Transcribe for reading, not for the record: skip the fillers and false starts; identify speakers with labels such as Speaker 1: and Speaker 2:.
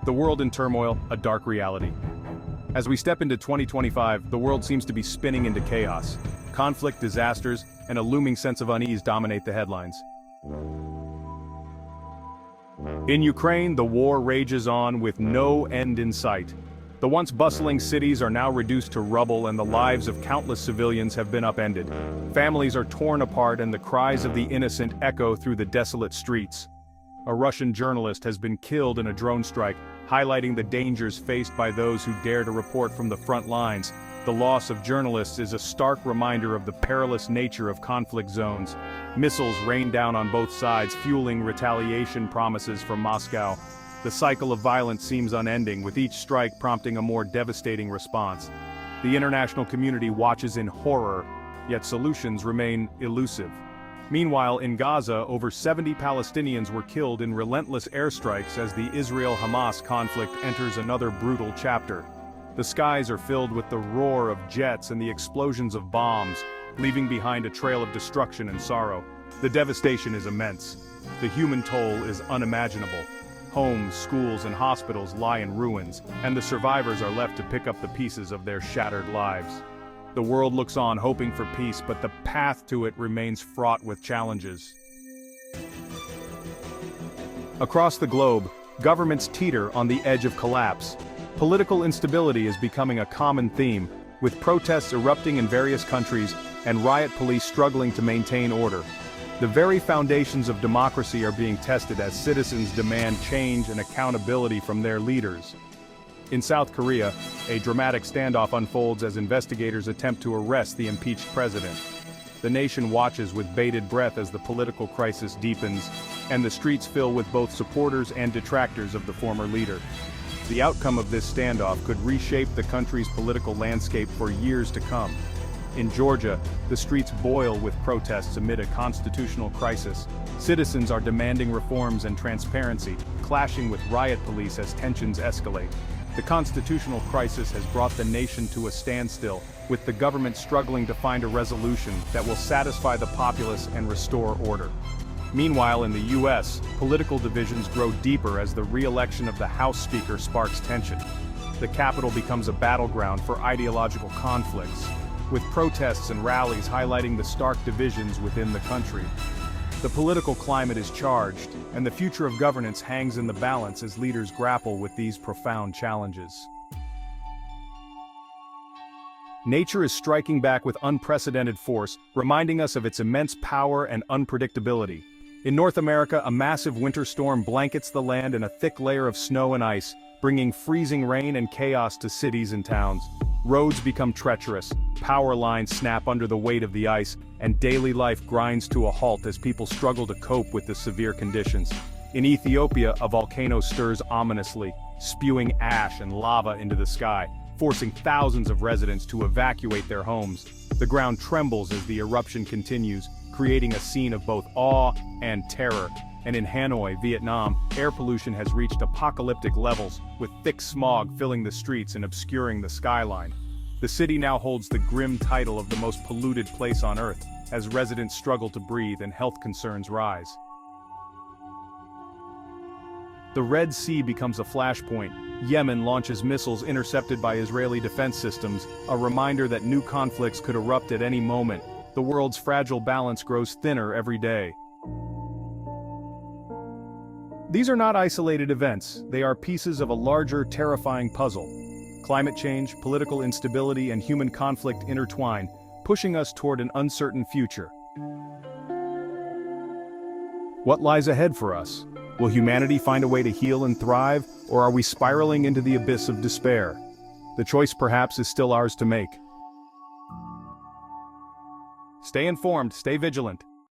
Speaker 1: The world in turmoil, a dark reality. As we step into 2025, the world seems to be spinning into chaos. Conflict, disasters, and a looming sense of unease dominate the headlines. In Ukraine, the war rages on with no end in sight. The once bustling cities are now reduced to rubble and the lives of countless civilians have been upended. Families are torn apart and the cries of the innocent echo through the desolate streets. A Russian journalist has been killed in a drone strike, highlighting the dangers faced by those who dare to report from the front lines. The loss of journalists is a stark reminder of the perilous nature of conflict zones. Missiles rain down on both sides, fueling retaliation promises from Moscow. The cycle of violence seems unending, with each strike prompting a more devastating response. The international community watches in horror, yet solutions remain elusive. Meanwhile, in Gaza, over 70 Palestinians were killed in relentless airstrikes as the Israel-Hamas conflict enters another brutal chapter. The skies are filled with the roar of jets and the explosions of bombs, leaving behind a trail of destruction and sorrow. The devastation is immense. The human toll is unimaginable. Homes, schools, and hospitals lie in ruins, and the survivors are left to pick up the pieces of their shattered lives. The world looks on, hoping for peace, but the path to it remains fraught with challenges. Across the globe, governments teeter on the edge of collapse. Political instability is becoming a common theme, with protests erupting in various countries and riot police struggling to maintain order. The very foundations of democracy are being tested as citizens demand change and accountability from their leaders. In South Korea, a dramatic standoff unfolds as investigators attempt to arrest the impeached president. The nation watches with bated breath as the political crisis deepens, and the streets fill with both supporters and detractors of the former leader. The outcome of this standoff could reshape the country's political landscape for years to come. In Georgia, the streets boil with protests amid a constitutional crisis. Citizens are demanding reforms and transparency, clashing with riot police as tensions escalate. The constitutional crisis has brought the nation to a standstill, with the government struggling to find a resolution that will satisfy the populace and restore order. Meanwhile, in the U.S., political divisions grow deeper as the re-election of the House Speaker sparks tension. The Capitol becomes a battleground for ideological conflicts, with protests and rallies highlighting the stark divisions within the country. The political climate is charged, and the future of governance hangs in the balance as leaders grapple with these profound challenges. Nature is striking back with unprecedented force, reminding us of its immense power and unpredictability. In North America, a massive winter storm blankets the land in a thick layer of snow and ice, bringing freezing rain and chaos to cities and towns. Roads become treacherous, power lines snap under the weight of the ice, and daily life grinds to a halt as people struggle to cope with the severe conditions. In Ethiopia, a volcano stirs ominously, spewing ash and lava into the sky, forcing thousands of residents to evacuate their homes. The ground trembles as the eruption continues, creating a scene of both awe and terror. And in Hanoi, Vietnam, air pollution has reached apocalyptic levels, with thick smog filling the streets and obscuring the skyline. The city now holds the grim title of the most polluted place on Earth, as residents struggle to breathe and health concerns rise. The Red Sea becomes a flashpoint. Yemen launches missiles intercepted by Israeli defense systems, a reminder that new conflicts could erupt at any moment. The world's fragile balance grows thinner every day. These are not isolated events, they are pieces of a larger, terrifying puzzle. Climate change, political instability, and human conflict intertwine, pushing us toward an uncertain future. What lies ahead for us? Will humanity find a way to heal and thrive, or are we spiraling into the abyss of despair? The choice perhaps is still ours to make. Stay informed, stay vigilant.